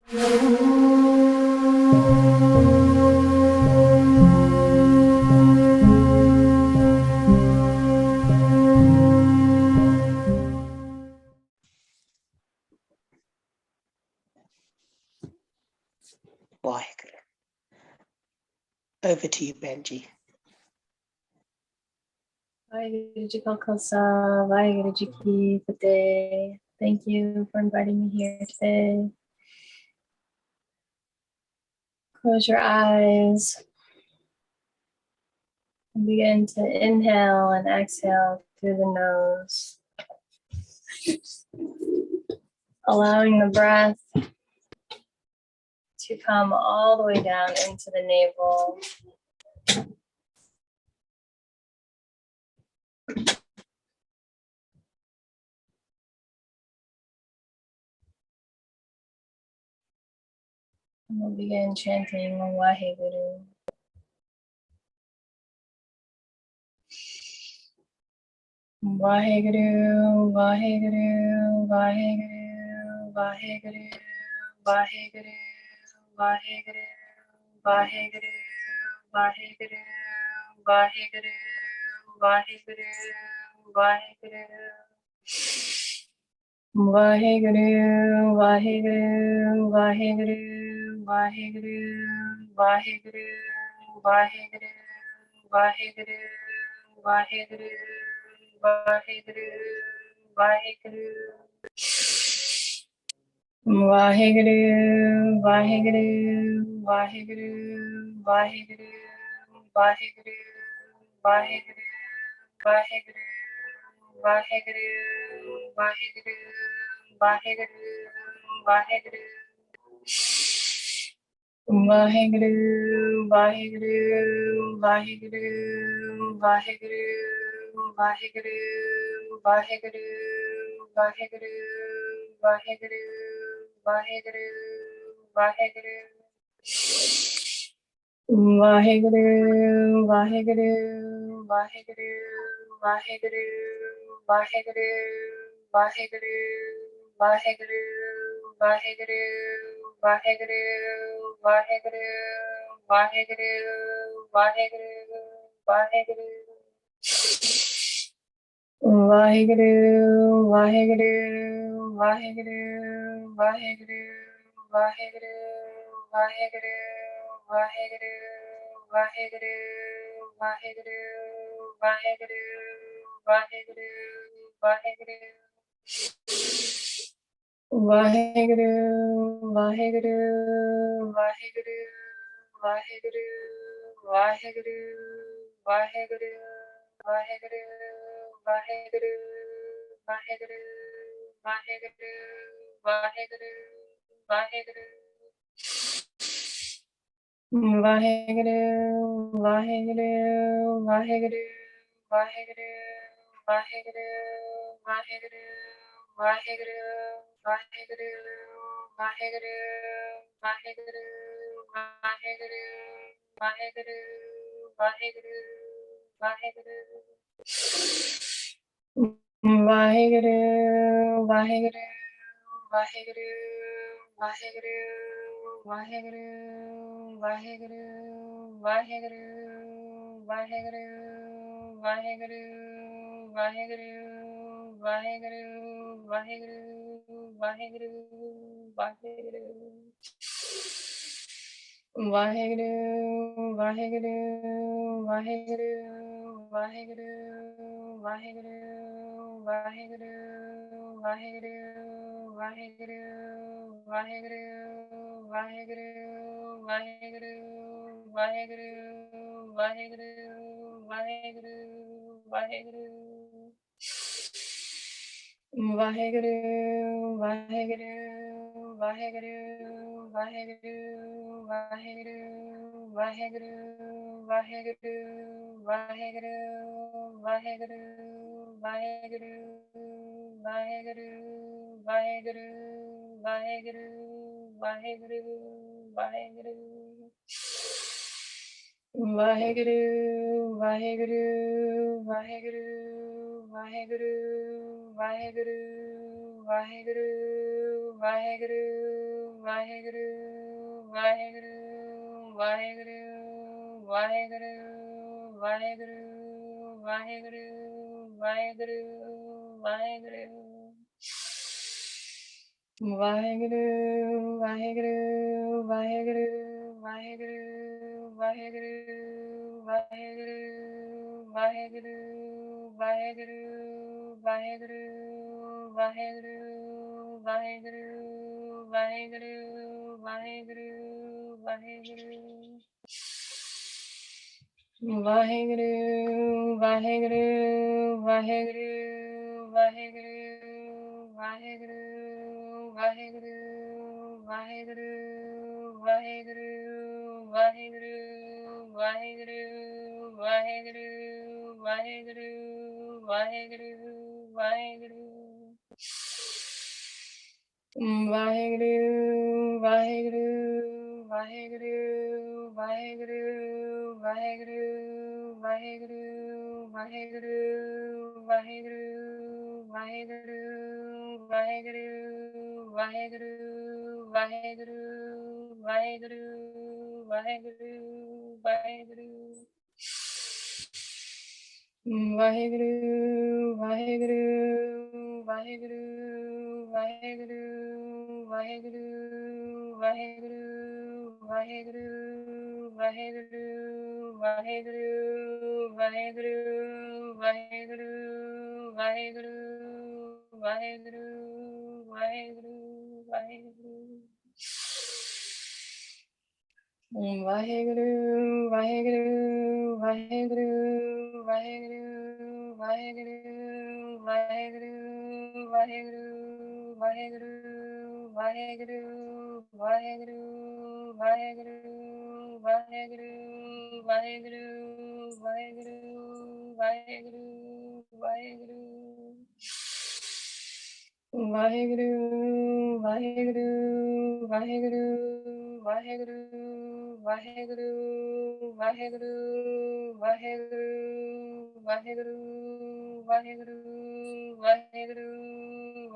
Over to you, Benji. Thank you for inviting me here today. Close your eyes and begin to inhale and exhale through the nose, allowing the breath to come all the way down into the navel. And we'll begin chanting Waheguru. Waheguru, Waheguru, Waheguru, Waheguru, Waheguru, Waheguru, Waheguru, Waheguru, Waheguru, Waheguru, Waheguru. Waheguru, Waheguru, Waheguru, Waheguru, Waheguru, Waheguru, Waheguru, Waheguru, Waheguru, Waheguru. Waheguru, Waheguru, Waheguru, Waheguru, Waheguru, Waheguru, Waheguru, Waheguru, Waheguru, Waheguru, Waheguru. Waheguru, Waheguru, Waheguru, Waheguru, Waheguru, Waheguru, Waheguru, Waheguru, Waheguru, Waheguru. Waheguru, Waheguru, Waheguru, Waheguru, Waheguru, Waheguru, Waheguru, Waheguru, Waheguru, Waheguru, Waheguru, Waheguru, Waheguru. Waheguru, Waheguru, Waheguru, Waheguru, Waheguru, Waheguru, Waheguru, Waheguru, Waheguru, Waheguru, Waheguru, Waheguru. Waheguru, Waheguru, Waheguru, Waheguru, Waheguru, Waheguru, Waheguru, Waheguru, Waheguru, Waheguru, Waheguru, Waheguru. Waheguru, Waheguru, Waheguru, Waheguru, Waheguru, Waheguru, Waheguru, Waheguru, Waheguru, Waheguru, Waheguru, Waheguru, Waheguru, Waheguru. Waheguru, Waheguru, Waheguru, Waheguru, Waheguru, Waheguru, Waheguru, Waheguru, Waheguru, Waheguru, Waheguru, Waheguru, Waheguru, Waheguru. Waheguru, Waheguru, Waheguru, Waheguru, Waheguru, Waheguru, Waheguru, Waheguru, Waheguru, Waheguru, Waheguru, Waheguru, Waheguru, Waheguru, Waheguru. Waheguru, Waheguru, Waheguru, Waheguru, Waheguru, Waheguru, Waheguru, Waheguru, Waheguru, Waheguru, Waheguru, Waheguru, Waheguru, Waheguru, Waheguru. Vaheguru, Vaheguru, Vaheguru, Vaheguru, Vaheguru, Vaheguru, Vaheguru, Vaheguru, Vaheguru, Vaheguru, Vaheguru, Vaheguru, Vaheguru, Vaheguru, Vaheguru. Vaheguru, Vaheguru, Vaheguru, Vaheguru, Vaheguru, Vaheguru, Vaheguru, Vaheguru, Vaheguru, Vaheguru, Vaheguru, Vaheguru, Vaheguru, Vaheguru. Vaheguru, Vaheguru, Vaheguru, Vaheguru, Vaheguru, Vaheguru, Vaheguru, Vaheguru, Vaheguru, Vaheguru, Vaheguru, Vaheguru, Vaheguru, Vaheguru. Vaheguru, Vaheguru, Vaheguru, Vaheguru, Vaheguru, Vaheguru, Vaheguru, Vaheguru, Vaheguru, Vaheguru, Vaheguru, Vaheguru, Vaheguru, Vaheguru, Vaheguru. Vaheguru, Vaheguru, Vaheguru, Vaheguru, Vaheguru, Vaheguru, Vaheguru, Vaheguru, Vaheguru, Vaheguru, Vaheguru, Vaheguru, Vaheguru, Vaheguru, Vaheguru. Vaheguru, Vaheguru, Vaheguru, Vaheguru, Vaheguru, Vaheguru, Vaheguru, Vaheguru, Vaheguru, Vaheguru, Vaheguru, Vaheguru, Vaheguru, Vaheguru, Vaheguru, Vaheguru. Vaheguru, Vaheguru, Vaheguru, Vaheguru, Vaheguru, Vaheguru, Vaheguru, Vaheguru, Vaheguru, Vaheguru, Vaheguru, Vaheguru, Vaheguru, Vaheguru. Vaheguru, Vaheguru, Vaheguru, Vaheguru, Vaheguru, Vaheguru, Vaheguru, Vaheguru, Vaheguru,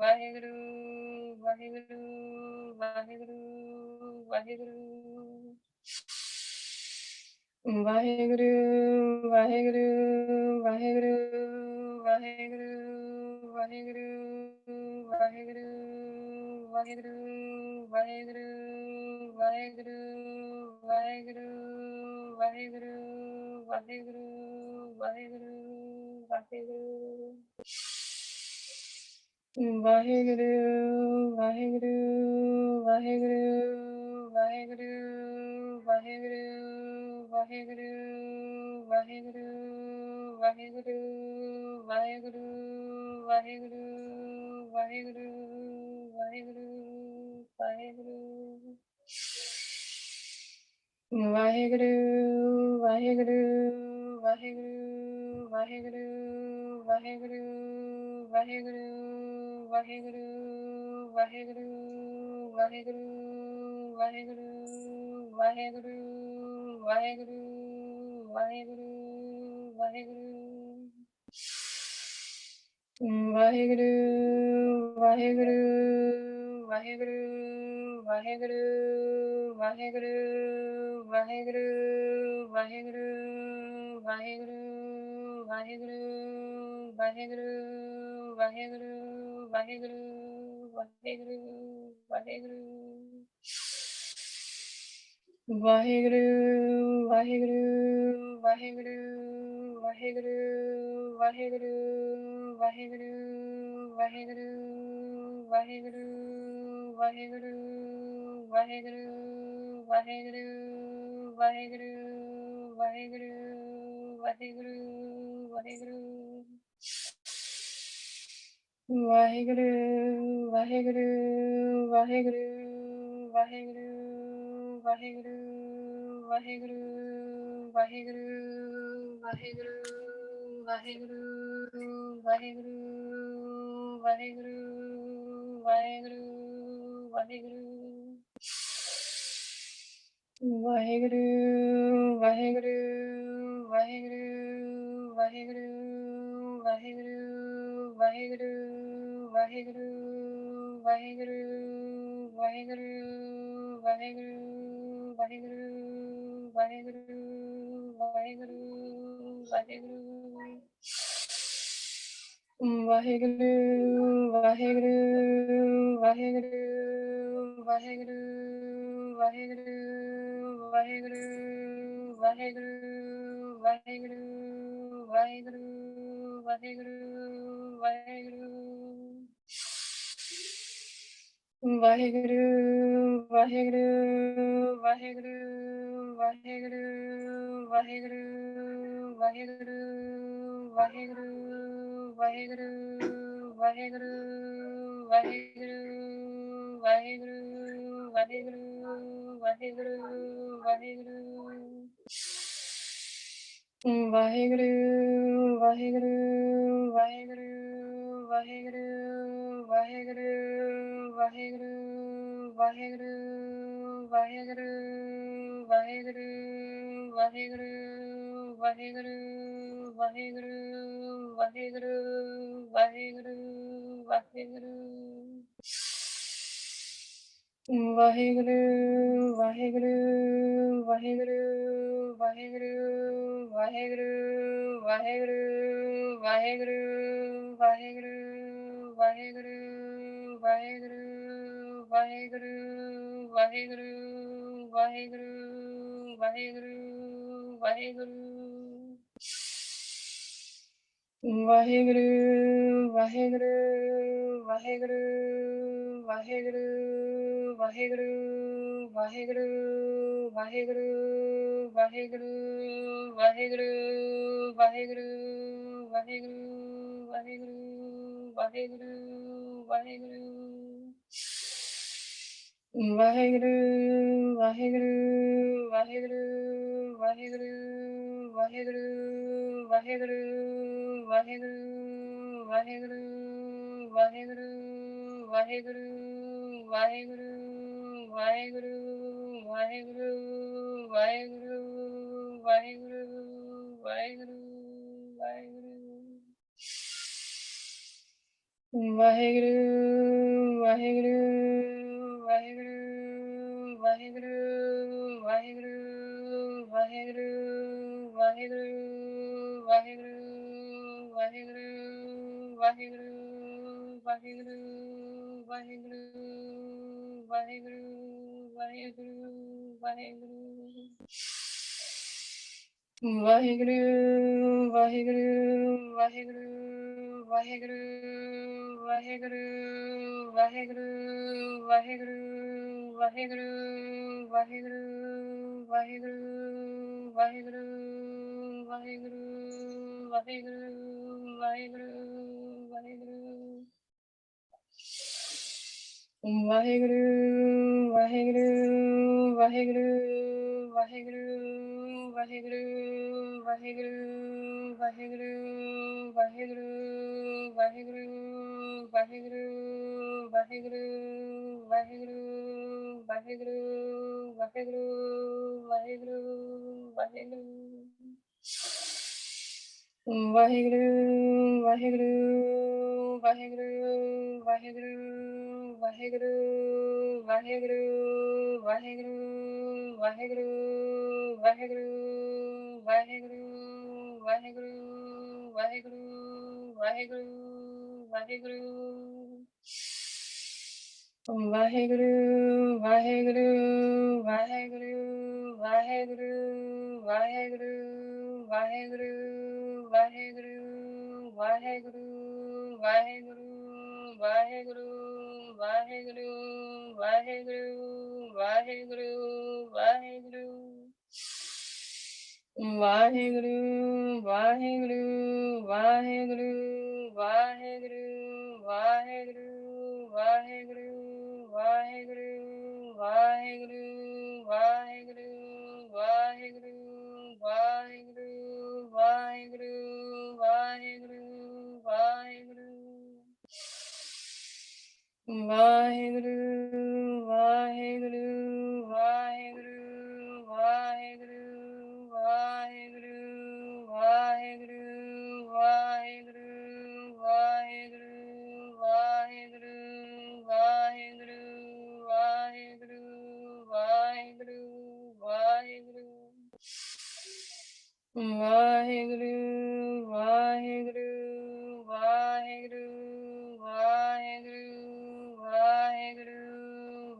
Vaheguru, Vaheguru, Vaheguru, Vaheguru, Vaheguru. Vaheguru, Vaheguru, Vaheguru, Vaheguru, Vaheguru, Vaheguru, Vaheguru, Vaheguru, Vaheguru, Vaheguru, Vaheguru, Vaheguru, Vaheguru. Vaheguru, Vaheguru, Vaheguru, Vaheguru, Vaheguru, Vaheguru, Vaheguru, Vaheguru, Vaheguru, Vaheguru, Vaheguru, Vaheguru, Vaheguru, Vaheguru. Vaheguru, Vaheguru, Vaheguru, Vaheguru, Vaheguru, Vaheguru, Vaheguru, Vaheguru, Vaheguru, Vaheguru, Vaheguru, Vaheguru, Vaheguru, Vaheguru. Vaheguru, Vaheguru, Vaheguru, Vaheguru, Vaheguru, Vaheguru, Vaheguru, Vaheguru, Vaheguru, Vaheguru, Vaheguru, Vaheguru, Vaheguru, Vaheguru, Vaheguru. Vaheguru, Vaheguru, Vaheguru, Vaheguru, Vaheguru, Vaheguru, Vaheguru, Vaheguru, Vaheguru, Vaheguru, Vaheguru, Vaheguru, Vaheguru. Vaheguru, Vaheguru, Vaheguru, Vaheguru, Vaheguru, Vaheguru, Vaheguru, Vaheguru, Vaheguru, Vaheguru, Vaheguru, Vaheguru, Vaheguru, Vaheguru. Vaheguru, Vaheguru, Vaheguru, Vaheguru, Vaheguru, Vaheguru, Vaheguru, Vaheguru, Vaheguru, Vaheguru, Vaheguru. Vaheguru, Vaheguru, Vaheguru, Vaheguru, Vaheguru, Vaheguru, Vaheguru, Vaheguru, Vaheguru, Vaheguru, Vaheguru, Vaheguru, Vaheguru, Vaheguru. Vaheguru, Vaheguru, Vaheguru, Vaheguru, Vaheguru, Vaheguru, Vaheguru, Vaheguru, Vaheguru, Vaheguru, Vaheguru, Vaheguru, Vaheguru, Vaheguru, Vaheguru. Vaheguru, Vaheguru, Vaheguru, Vaheguru, Vaheguru, Vaheguru, Vaheguru, Vaheguru, Vaheguru, Vaheguru, Vaheguru, Vaheguru, Vaheguru, Vaheguru, Vaheguru. Vaheguru, Vaheguru, Vaheguru, Vaheguru, Vaheguru, Vaheguru, Vaheguru, Vaheguru, Vaheguru, Vaheguru, Vaheguru, Vaheguru, Vaheguru, Vaheguru. Vaheguru, Vaheguru, Vaheguru, Vaheguru, Vaheguru, Vaheguru, Vaheguru, Vaheguru, Vaheguru, Vaheguru, Vaheguru, Vaheguru, Vaheguru, Vaheguru, Vaheguru, Vaheguru, Vaheguru. Vaheguru, Vaheguru, Vaheguru, Vaheguru, Vaheguru, Vaheguru, Vaheguru, Vaheguru, Vaheguru, Vaheguru, Vaheguru, Vaheguru, Vaheguru, Vaheguru, Vaheguru. Vaheguru, Vaheguru, Vaheguru, Vaheguru, Vaheguru, Vaheguru, Vaheguru, Vaheguru, Vaheguru, Vaheguru, Vaheguru, Vaheguru, Vaheguru, Vaheguru, Vaheguru. Vaheguru, Vaheguru, Vaheguru, Vaheguru, Vaheguru, Vaheguru, Vaheguru, Vaheguru, Vaheguru, Vaheguru, Vaheguru, Vaheguru, Vaheguru, Vaheguru, Vaheguru, Vaheguru. Vaheguru, Vaheguru, Vaheguru, Vaheguru, Vaheguru, Vaheguru, Vaheguru, Vaheguru, Vaheguru, Vaheguru, Vaheguru, Vaheguru, Vaheguru, Vaheguru. Vaheguru, Vaheguru, Vaheguru, Vaheguru, Vaheguru, Vaheguru, Vaheguru, Vaheguru, Vaheguru, Vaheguru, Vaheguru, Vaheguru, Vaheguru, Vaheguru. Vaheguru, Vaheguru, Vaheguru, Vaheguru, Vaheguru, Vaheguru, Vaheguru, Vaheguru, Vaheguru, Vaheguru, Vaheguru, Vaheguru, Vaheguru, Vaheguru. Vaheguru, Vaheguru, Vaheguru, Vaheguru, Vaheguru, Vaheguru, Vaheguru, Vaheguru, Vaheguru,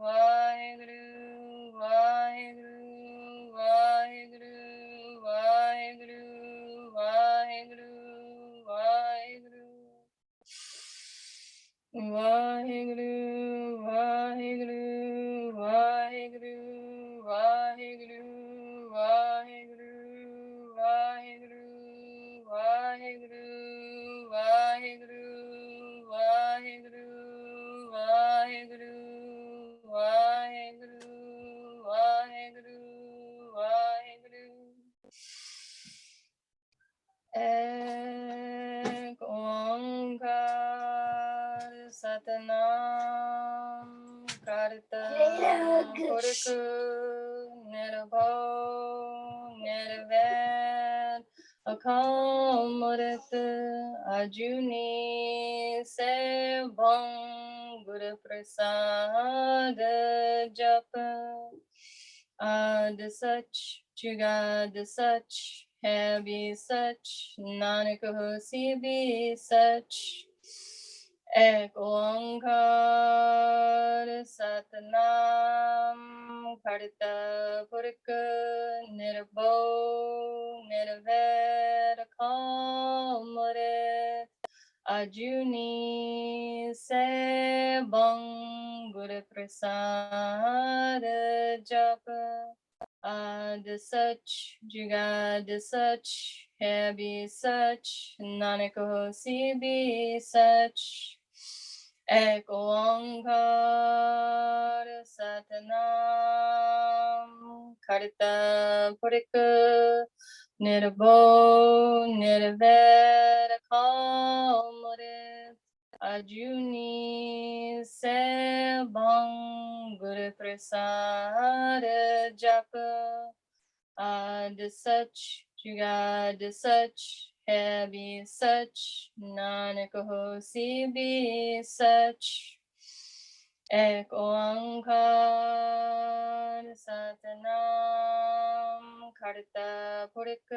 Vaheguru, Vaheguru, Vaheguru, Vaheguru, Vaheguru, Vaheguru. Vaheguru, Vaheguru, Vaheguru, Vaheguru, Vaheguru, Vaheguru, Vaheguru, Vaheguru, Vaheguru, Vaheguru, Vaheguru, Vaheguru, Vaheguru. Ek Onkar Satnam Karta Purku Nirbhau Nirvain Akamrit Ajuni Sebham Guru Prasad Japa Ad Sach Jugad Sach है भी सच नानक होसी भी सच एक ओंकार सतनाम करता पुरख निर्भव निर्वैर कामरे अजुनी से गुरु प्रसाद जप Ad Sach, Jugad Sach, है भी सच नानक होसी भी सच एक ओंकार सतनाम करता पुरख निर्भव निर्वैर कामरे अजुनी से गुरु प्रसाद जप Ad Sach, Jugad Sach, है भी सच नानक होसी भी सच एक ओंकार सतनाम करता पुरख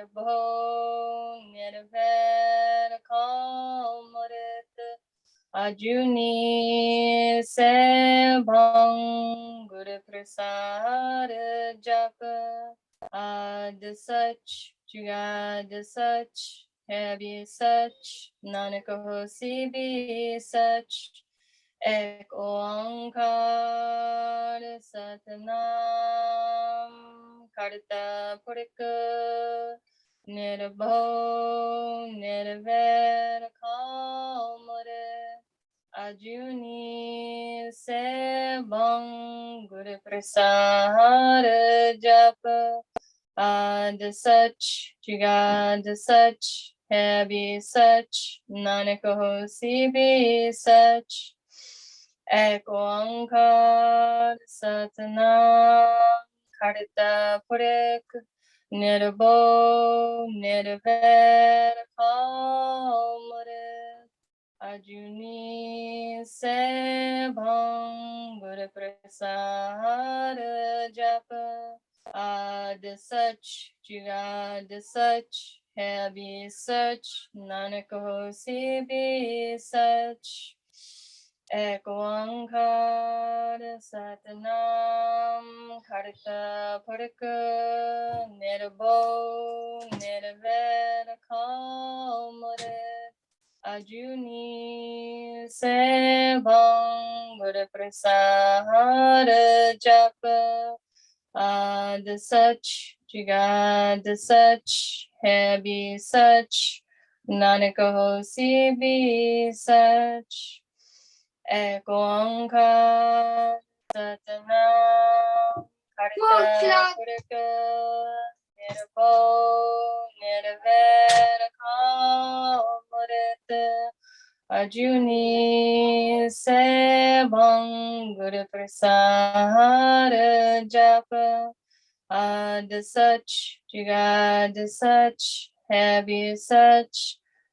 निर्भव निर्वैर कामृत अजुनी से गुरु प्रसाद जप Ad Sach, Jugad Sach, है भी सच नानक होसी भी सच एक ओंकार सतनाम करता पुरख निर्भव निर्वैर कामरे अजुनी से गुरु प्रसाद जप Ad Sach, Jugad Sach, है भी सच नानक होसी भी सच एक ओंकार सतनाम करता पुरख निर्भव निर्वैर कामरे अजुनी से गुरु प्रसाद जप Ad Sach, Jugad Sach, है भी सच नानक होसी भी सच एक ओंकार सतनाम करता पुरख निर्भव निर्वैर कामरे अजुनी से गुरु प्रसाद जप Ad Sach, Jugad Sach, है भी सच नानक होसी भी सच एक ओंकार सतनाम करता पुरख निर्भव निर्वैर कामृत अजुनी से गुरु प्रसाद जप Ad Sach, Jugad Sach, है भी सच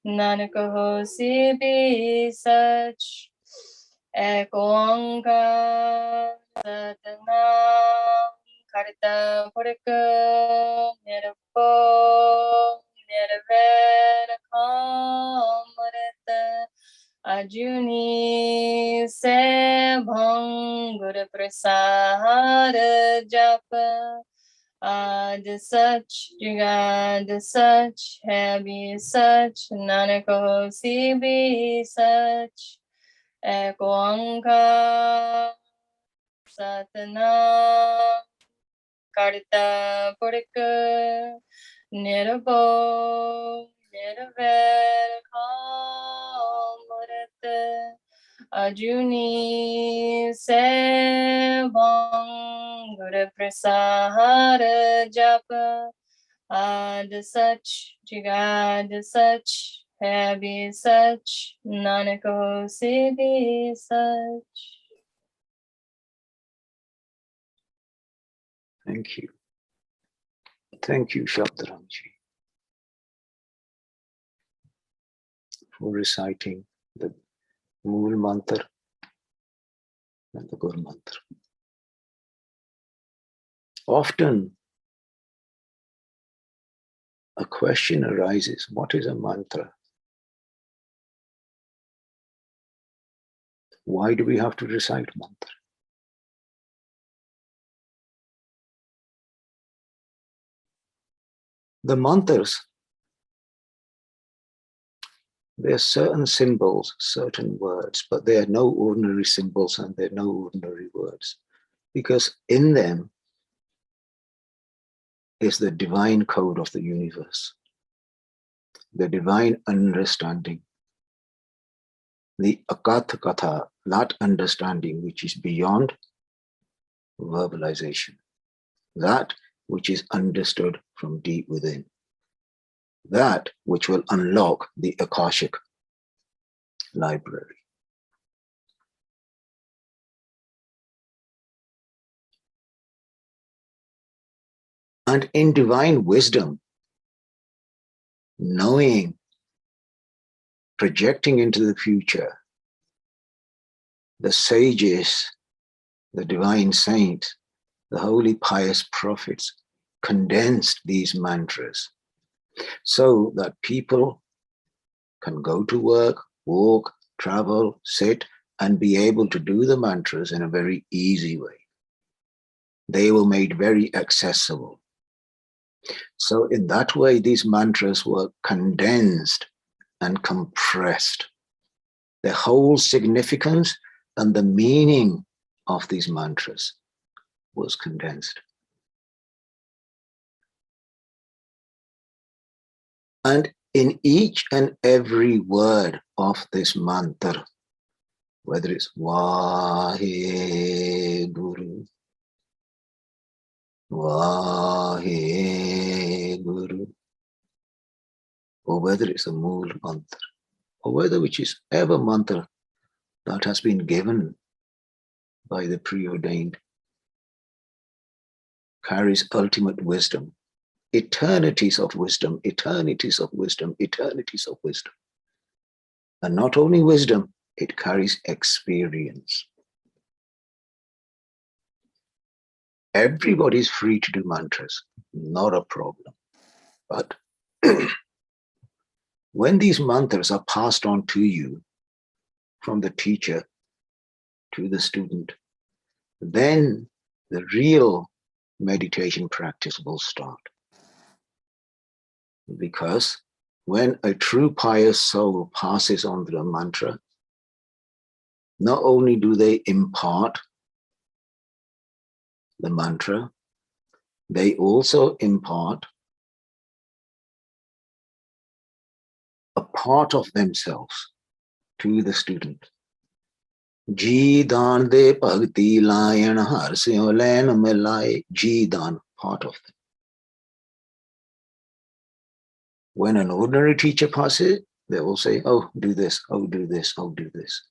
नानक होसी भी सच एक ओंकार Satnam Karta Purika Nirapo Nirvera Kamarata Ajuni Se Bhangur Prasad Japa Ad such, Jugad such, Happy such, Nanako si be such, Ekoanka Satana Karta Purika Nirabo Nirver Kamurata Ajuni Se Bhangur Prasahara Japa Ad such, Jigad such, Happy such, Nanako Siddhi such. Thank you. Thank you, Shabdaramji, for reciting the Mool Mantra and the Guru Mantra. Often a question arises, what is a mantra? Why do we have to recite mantra? The mantras, there are certain symbols, certain words, but they are no ordinary symbols and they're no ordinary words, because in them is the divine code of the universe, the divine understanding, the akatha katha, that understanding which is beyond verbalization, that which is understood from deep within, that which will unlock the Akashic library. And in divine wisdom, knowing, projecting into the future, the sages, the divine saints, the holy pious prophets condensed these mantras so that people can go to work, walk, travel, sit, and be able to do the mantras in a very easy way. They were made very accessible. So in that way, these mantras were condensed and compressed. The whole significance and the meaning of these mantras was condensed. And in each and every word of this mantra, whether it's Vaheguru, Vaheguru, or whether it's a Mool mantra, or whether which is ever mantra that has been given by the preordained, carries ultimate wisdom, eternities of wisdom, eternities of wisdom, eternities of wisdom. And not only wisdom, it carries experience. Everybody is free to do mantras, not a problem. But when these mantras are passed on to you from the teacher to the student, then the real meditation practice will start. Because when a true pious soul passes on the mantra, not only do they impart the mantra, they also impart a part of themselves to the student. Ji dan de bhakti layan har syo len milai, ji dan, part of them. When an ordinary teacher passes, they will say, oh, do this, oh, do this, oh, do this.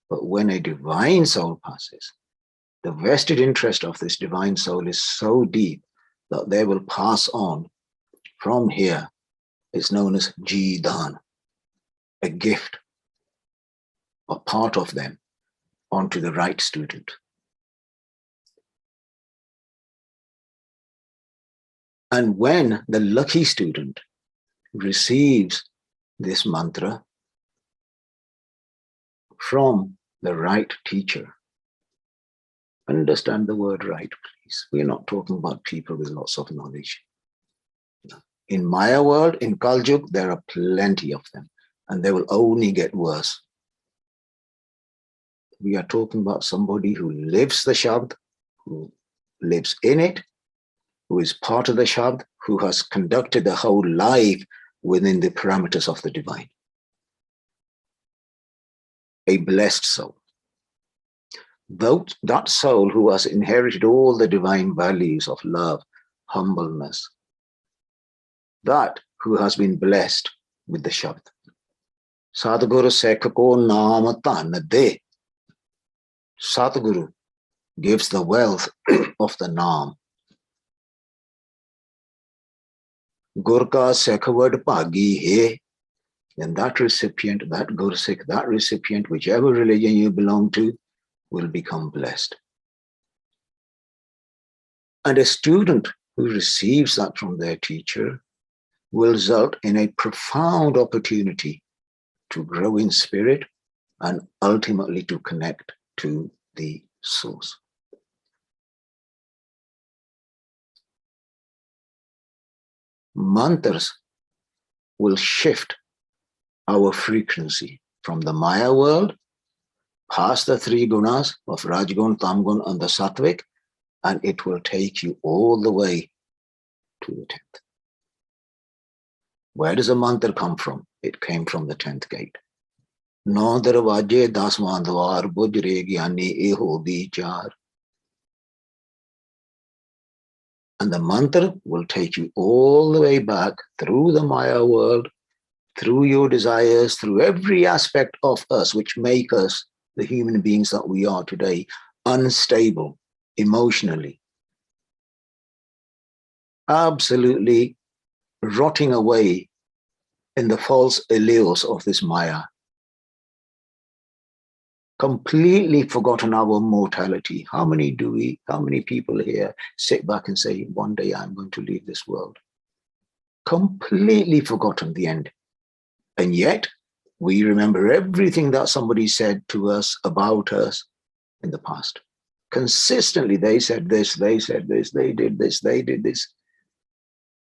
But when a divine soul passes, the vested interest of this divine soul is so deep that they will pass on from here. It's known as Jidan, a gift, a part of them, onto the right student. And when the lucky student receives this mantra from the right teacher, understand the word right, please. We're not talking about people with lots of knowledge. In Maya world, in Kaljug, there are plenty of them, and they will only get worse. We are talking about somebody who lives the Shabd, who lives in it, who is part of the Shabd, who has conducted the whole life within the parameters of the divine. A blessed soul. That soul who has inherited all the divine values of love, humbleness, that who has been blessed with the Shabd. Sadhguru Sekhako Nama Tanade. Sadhguru gives the wealth of the Naam. Gurka Sekhawad Pagi He. And that recipient, that Gursik, that recipient, whichever religion you belong to, will become blessed. And a student who receives that from their teacher will result in a profound opportunity to grow in spirit and ultimately to connect to the source. Mantras will shift our frequency from the Maya world past the three gunas of Rajgun, Tamgun, and the Sattvic, and it will take you all the way to the 10th. Where does a mantra come from? It came from the 10th gate. No darwaje daswan dwar bujre gyani eho vichar. And the mantra will take you all the way back through the Maya world, through your desires, through every aspect of us which make us the human beings that we are today, unstable emotionally, absolutely rotting away in the false allures of this Maya, completely forgotten our mortality. How many people here sit back and say, one day I'm going to leave this world? Completely forgotten the end. And yet, we remember everything that somebody said to us about us in the past. Consistently, they said this, they said this, they did this, they did this.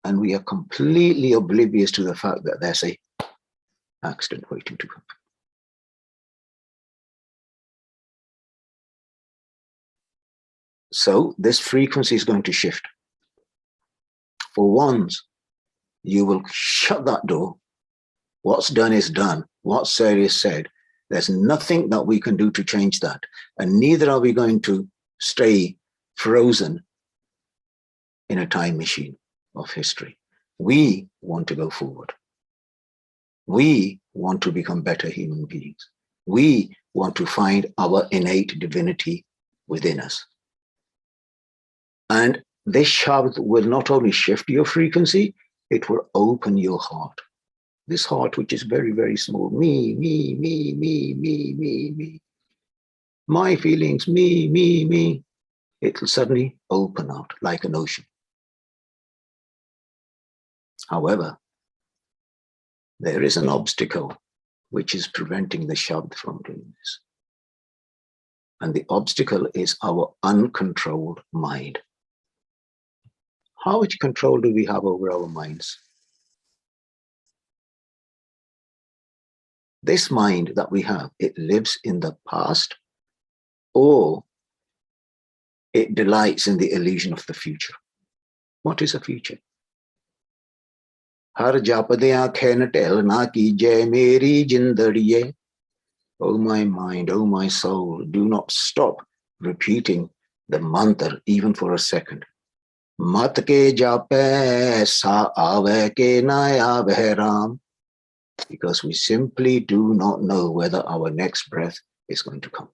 And we are completely oblivious to the fact that there's an accident waiting to happen. So this frequency is going to shift. For once, you will shut that door. What's done is done. What's said is said. There's nothing that we can do to change that. And neither are we going to stay frozen in a time machine of history. We want to go forward. We want to become better human beings. We want to find our innate divinity within us. And this Shabd will not only shift your frequency, it will open your heart. This heart, which is very, very small, me, my feelings, me, it will suddenly open out like an ocean. However, there is an obstacle which is preventing the Shabd from doing this. And the obstacle is our uncontrolled mind. How much control do we have over our minds? This mind that we have, it lives in the past, or it delights in the illusion of the future. What is a future? Har japade aankhein tel na kijai meri jindadiye. Oh my mind, oh my soul, do not stop repeating the mantra even for a second. Mat ke jape sa aave ke na aave ram. Because we simply do not know whether our next breath is going to come.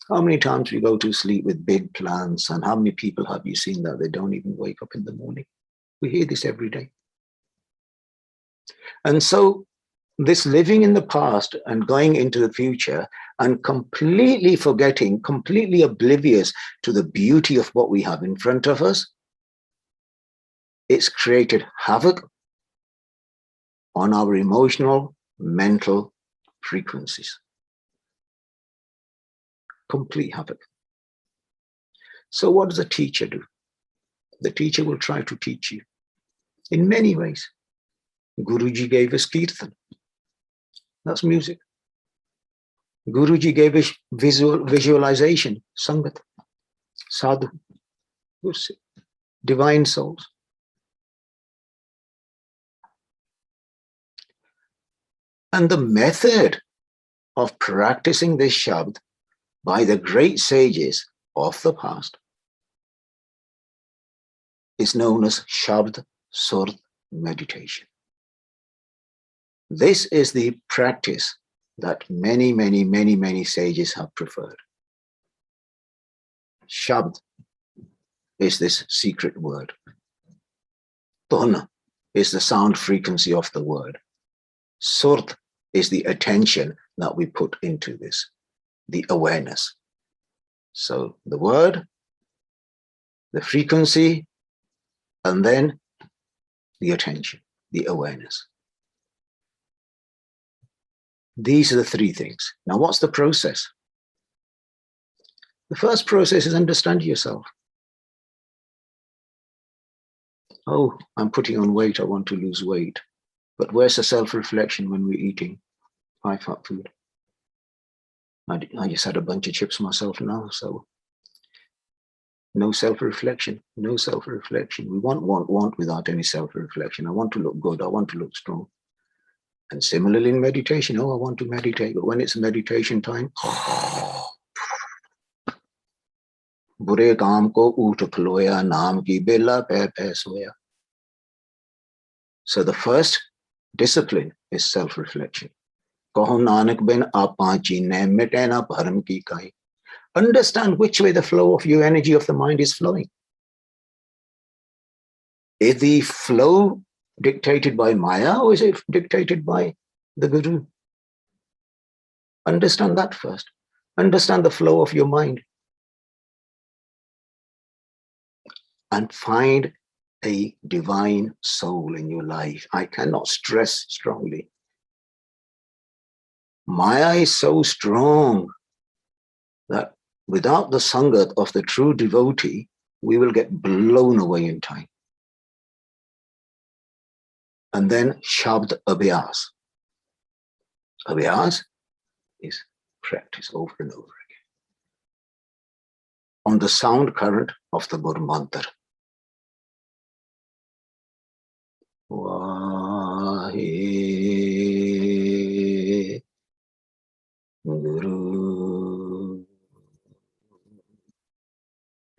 How many times we go to sleep with big plans, and how many people have you seen that they don't even wake up in the morning? We hear this every day. And so this living in the past and going into the future and completely forgetting, completely oblivious to the beauty of what we have in front of us, it's created havoc on our emotional, mental frequencies. Complete havoc. So what does a teacher do? The teacher will try to teach you in many ways. Guruji gave us kirtan. That's music. Guruji gave us visualization, Sangat, sadhu, divine souls. And the method of practicing this Shabd by the great sages of the past is known as Shabd Surt meditation. This is the practice that many sages have preferred. Shabd is this secret word. Ton is the sound frequency of the word. Surt is the attention that we put into this, the awareness. So the word, the frequency, and then the attention, the awareness. These are the three things. Now, what's the process? The first process is understand yourself. Oh, I'm putting on weight, I want to lose weight. But where's the self-reflection when we're eating high-fat food? I just had a bunch of chips myself now, so no self-reflection, no self-reflection. We want without any self-reflection. I want to look good, I want to look strong. And similarly in meditation, oh, I want to meditate, but when it's meditation time, बुरे काम को ऊठ खलोया नाम की बेला पै सोया. So the first discipline is self-reflection. कहो नानक बिन आपा चीने मिटे ना भरम की काई. Understand which way the flow of your energy of the mind is flowing. Is the flow dictated by Maya or is it dictated by the Guru? Understand that first. Understand the flow of your mind. And find a divine soul in your life. I cannot stress strongly. Maya is so strong that without the Sangat of the true devotee, we will get blown away in time. And then Shabd Abhyas. Abhyas is practice over and over again. On the sound current of the Guru Mantra. Vahe Guru.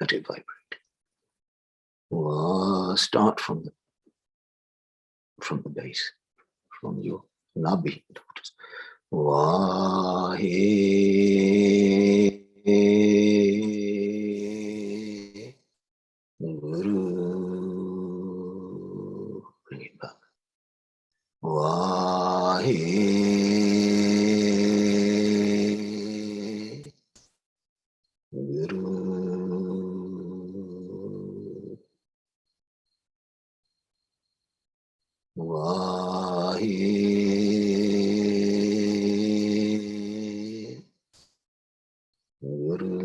Let it vibrate. Start from the base, from your nabi. Vahe Guru. Bring it back. Vahe Guru. Vahe Guru.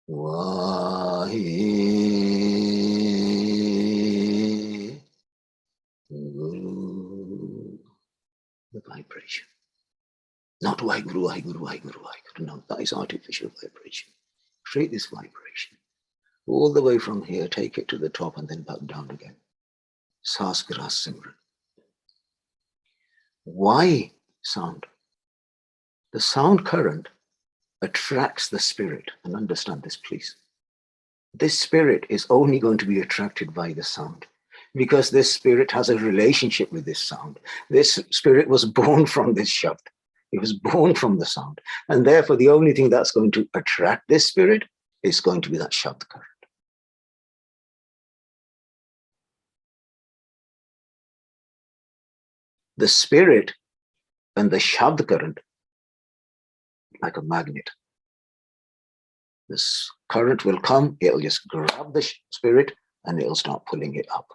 Vahe Guru. The vibration. Not Waheguru, Waheguru, Waheguru, Waheguru. No, that is artificial vibration. Create this vibration. All the way from here, take it to the top and then back down again. Sasgara Simran. Why sound? The sound current attracts the spirit. And understand this, please. This spirit is only going to be attracted by the sound because this spirit has a relationship with this sound. This spirit was born from this Shabd. It was born from the sound. And therefore, the only thing that's going to attract this spirit is going to be that Shabd current. The spirit and the Shabd current, like a magnet. This current will come, it'll just grab the spirit and it'll start pulling it up.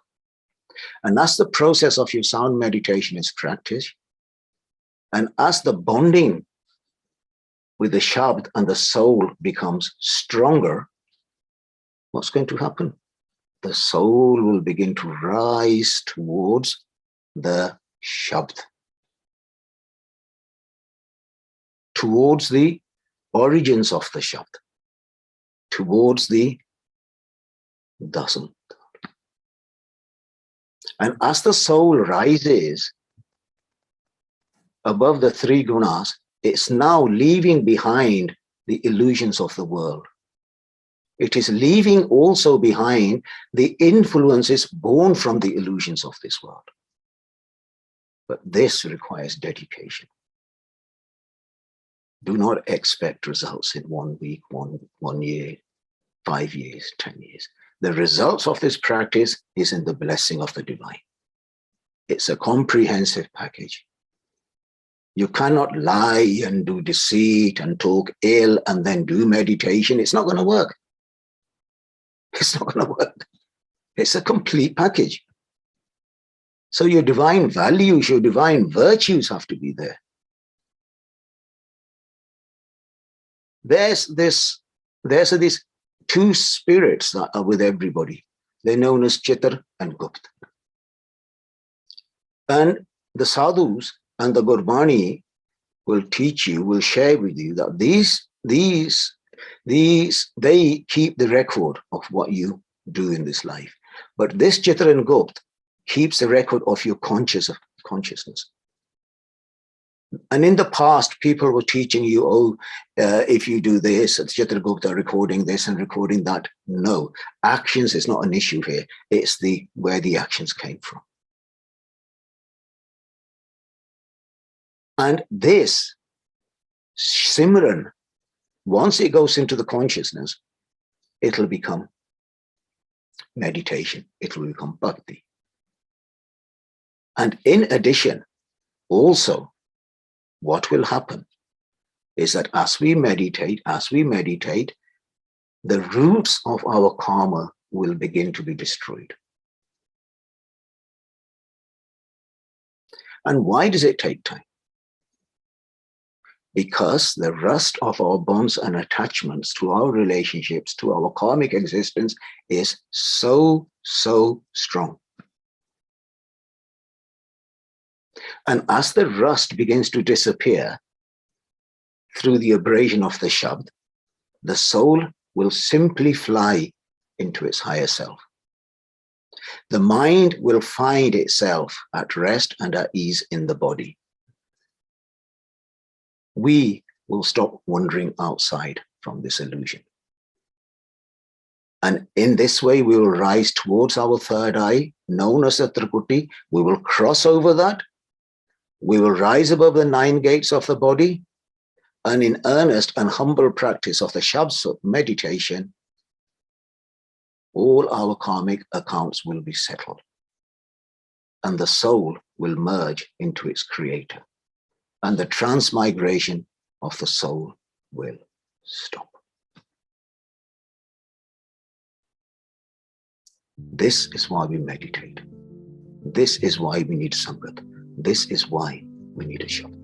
And that's the process of your sound meditation is practice. And as the bonding with the Shabd and the soul becomes stronger, what's going to happen? The soul will begin to rise towards the Shabd, towards the origins of the Shabd, towards the Dasam. And as the soul rises above the three gunas, it's now leaving behind the illusions of the world. It is leaving also behind the influences born from the illusions of this world. But this requires dedication. Do not expect results in 1 week, one year, 5 years, 10 years. The results of this practice is in the blessing of the divine. It's a comprehensive package. You cannot lie and do deceit and talk ill and then do meditation. It's not going to work. It's not going to work. It's a complete package. So your divine values, your divine virtues have to be there. There's these two spirits that are with everybody. They're known as Chitar and Gupt. And the sadhus and the Gurbani will teach you, will share with you that they keep the record of what you do in this life. But this Chitar and Gupt keeps the record of your consciousness. And in the past, people were teaching you, if you do this, Chitragupta are recording this and recording that. No, actions is not an issue here. It's where the actions came from. And this Simran, once it goes into the consciousness, it'll become meditation. It will become bhakti. And in addition, also, what will happen is that as we meditate, the roots of our karma will begin to be destroyed. And why does it take time? Because the rust of our bonds and attachments to our relationships, to our karmic existence is so strong. And as the rust begins to disappear through the abrasion of the Shabd, the soul will simply fly into its higher self. The mind will find itself at rest and at ease in the body. We will stop wandering outside from this illusion. And in this way, we will rise towards our third eye, known as the Trikuti. We will cross over that. We will rise above the 9 gates of the body, and in earnest and humble practice of the Shabd meditation, all our karmic accounts will be settled, and the soul will merge into its creator, and the transmigration of the soul will stop. This is why we meditate. This is why we need Sangat. This is why we need a Shabd.